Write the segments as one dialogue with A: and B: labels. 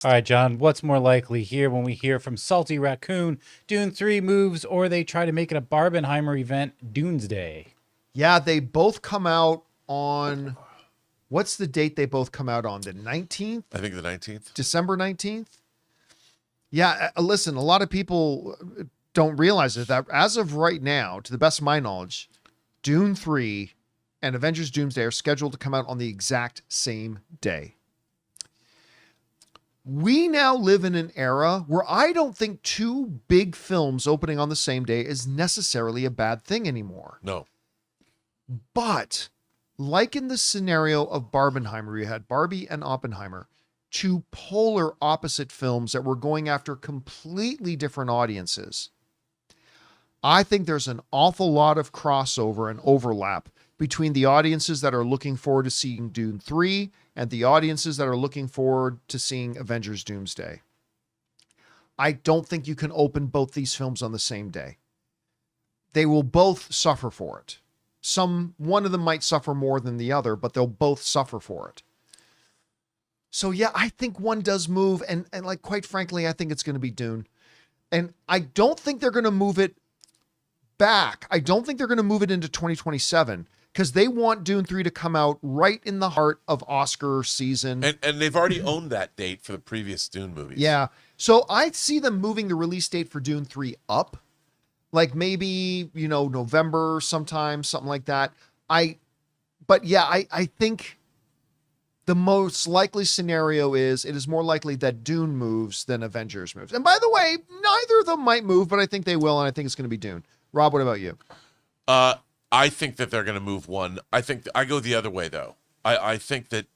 A: All right, John, what's more likely here when we hear from Salty Raccoon, Dune 3 moves, or they try to make it a Barbenheimer event, Doomsday?
B: Yeah, they both come out on, what's the date they both come out on? The 19th?
C: I think the 19th.
B: December 19th? Yeah, listen, a lot of people don't realize it, that as of right now, to the best of my knowledge, Dune 3 and Avengers Doomsday are scheduled to come out on the exact same day. We now live in an era where I don't think two big films opening on the same day is necessarily a bad thing anymore.
C: No.
B: But like in the scenario of Barbenheimer, you had Barbie and Oppenheimer, two polar opposite films that were going after completely different audiences. I think there's an awful lot of crossover and overlap between the audiences that are looking forward to seeing Dune 3 and the audiences that are looking forward to seeing Avengers Doomsday. I don't think you can open both these films on the same day. They will both suffer for it. One of them might suffer more than the other, but they'll both suffer for it. So yeah, I think one does move, and like, quite frankly, I think it's going to be Dune. And I don't think they're going to move it back. I don't think they're going to move it into 2027 because they want Dune 3 to come out right in the heart of Oscar season.
C: And they've already owned that date for the previous Dune movies.
B: Yeah. So I see them moving the release date for Dune 3 up. Like maybe, November sometime, something like that. I think the most likely scenario is it is more likely that Dune moves than Avengers moves. And by the way, neither of them might move, but I think they will, and I think it's going to be Dune. Rob, what about you?
C: I think that they're going to move one. I think I go the other way, though. I think that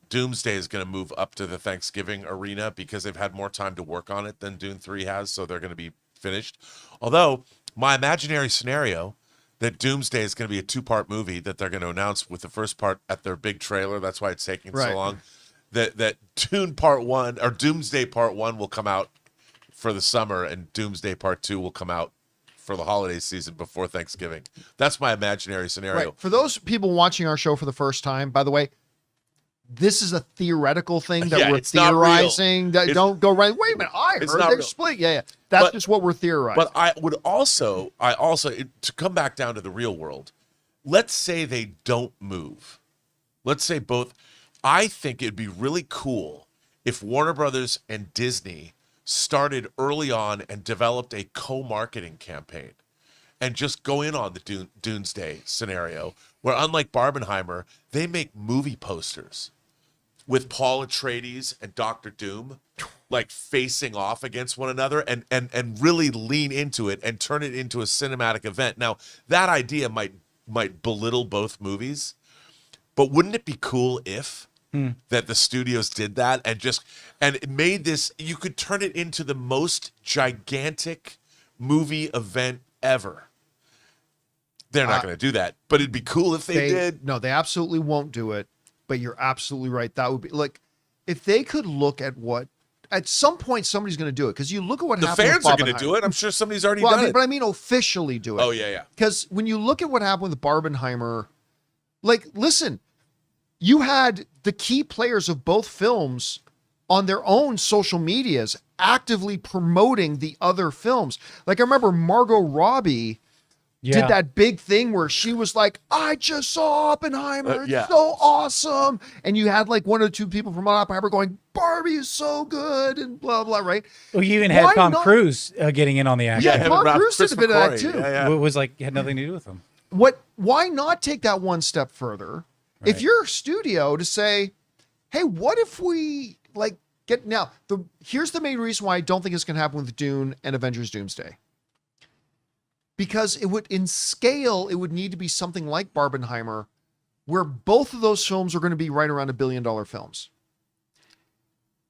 C: Doomsday is going to move up to the Thanksgiving arena because they've had more time to work on it than Dune 3 has, so they're going to be finished. Although, my imaginary scenario that Doomsday is going to be a two-part movie that they're going to announce with the first part at their big trailer. That's why it's taking so long. That Dune Part 1 or Doomsday Part 1 will come out for the summer and Doomsday Part 2 will come out for the holiday season before Thanksgiving. That's my imaginary scenario.
B: Right. For those people watching our show for the first time, by the way, this is a theoretical thing that we're theorizing. Don't go right. Wait a minute. I heard they're split. Yeah. That's just what we're theorizing.
C: But I also, to come back down to the real world, let's say they don't move. Let's say both. I think it'd be really cool if Warner Brothers and Disney started early on and developed a co-marketing campaign and just go in on the Doomsday scenario where, unlike Barbenheimer, they make movie posters with Paul Atreides and Doctor Doom like facing off against one another and really lean into it and turn it into a cinematic event. Now, that idea might belittle both movies, but wouldn't it be cool if that the studios did that and it made this, you could turn it into the most gigantic movie event ever. They're not going to do that, but it'd be cool if they did.
B: No, they absolutely won't do it, but you're absolutely right. That would be like, if they could look at what, at some point somebody's going to do it, because you look at what happened with
C: fans are going to do it. I'm sure somebody's already done it.
B: But I mean officially do it.
C: Oh, yeah.
B: Because when you look at what happened with Barbenheimer, like, listen, you had the key players of both films on their own social medias actively promoting the other films. Like, I remember Margot Robbie did that big thing where she was like, I just saw Oppenheimer. It's so awesome. And you had like one or two people from Oppenheimer going, Barbie is so good and blah, blah, right?
A: Well, you even had Tom Cruise getting in on the action.
B: Yeah, Tom Cruise did a bit of that too.
A: It was like, it had nothing to do with him.
B: Why not take that one step further? Right. If you're a studio to say, hey, what if we like get now, here's the main reason why I don't think it's going to happen with Dune and Avengers Doomsday. Because it would need to be something like Barbenheimer, where both of those films are going to be right around $1 billion films.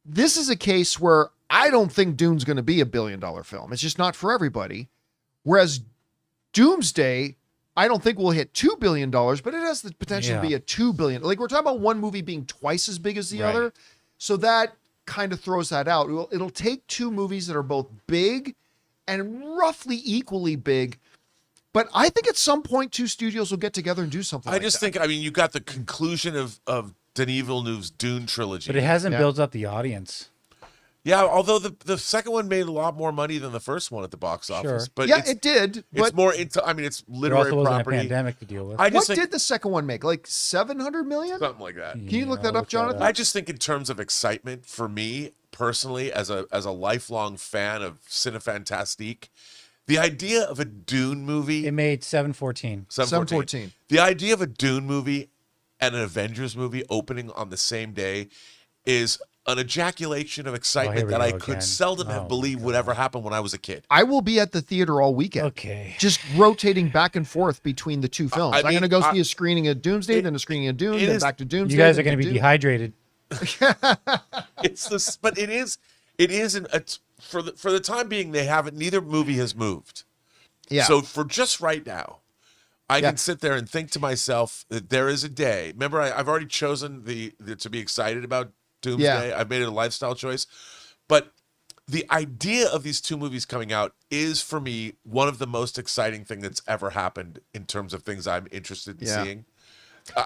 B: This is a case where I don't think Dune's going to be $1 billion film. It's just not for everybody. Whereas Doomsday, I don't think will hit $2 billion, but it has the potential to be a $2 billion. Like, we're talking about one movie being twice as big as the other. So that kind of throws that out. It'll take two movies that are both big and roughly equally big. But I think at some point, two studios will get together and do something
C: I just think, I mean, you got the conclusion of Denis Villeneuve's Dune trilogy.
A: But it hasn't built up the audience.
C: Yeah, although the second one made a lot more money than the first one at the box office.
A: Sure.
C: But
B: Yeah,
C: it's,
B: it did.
C: it's
B: But
C: more into. I mean, it's
A: There
C: literary
A: also wasn't
C: property.
A: a pandemic to deal with.
C: I
B: what
C: just think
B: did the second one make? Like 700 million?
C: something like that.
B: Can you look
A: Yeah,
B: that up, Jonathan?
C: I just think in terms of excitement for me personally, as a lifelong fan of Cinefantastique, the idea of a Dune movie,
A: It made 714.
B: 714.
C: the idea of a Dune movie and an Avengers movie opening on the same day is an ejaculation of excitement
A: we
C: that I
A: go
C: could
A: again.
C: seldom
A: Oh,
C: have
A: my
C: believed would ever happen when I was a kid.
B: I will be at the theater all weekend.
A: Okay.
B: Just rotating back and forth between the two films.
C: I
B: I'm going to
C: mean,
B: go see a screening of Doomsday, then a screening of Dune,
C: it
B: then
C: is-
B: back to Doomsday.
A: You guys are
B: then
A: going to be
B: Dune.
A: dehydrated.
C: It's this, but it is for the time being they haven't. Neither movie has moved.
B: Yeah.
C: So for just right now, I
B: Yeah.
C: can sit there and think to myself that there is a day. Remember, I've already chosen the to be excited about Doomsday.
B: Yeah.
C: I've made it a lifestyle choice, but the idea of these two movies coming out is for me one of the most exciting thing that's ever happened in terms of things I'm interested in
B: Yeah.
C: seeing.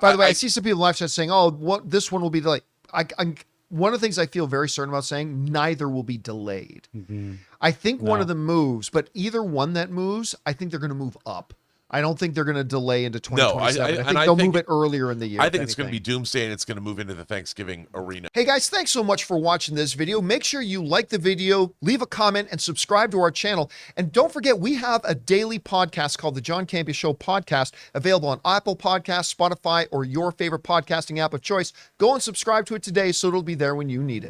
B: By the way, I see some people in live chat saying, "Oh, what this one will be delayed." I'm one of the things I feel very certain about saying neither will be delayed. I think one
A: No.
B: of them moves, but either one that moves, I think they're going to move up. I don't think they're going to delay into 2027. I think they'll move it earlier in the year.
C: I
B: if
C: think it's going to be
B: anything.
C: Doomsday and it's going to move into the Thanksgiving arena.
B: Hey guys, thanks so much for watching this video. Make sure you like the video, leave a comment, and subscribe to our channel. And don't forget, we have a daily podcast called the John Campea Show podcast, available on Apple Podcasts, Spotify, or your favorite podcasting app of choice. Go and subscribe to it today so it'll be there when you need it.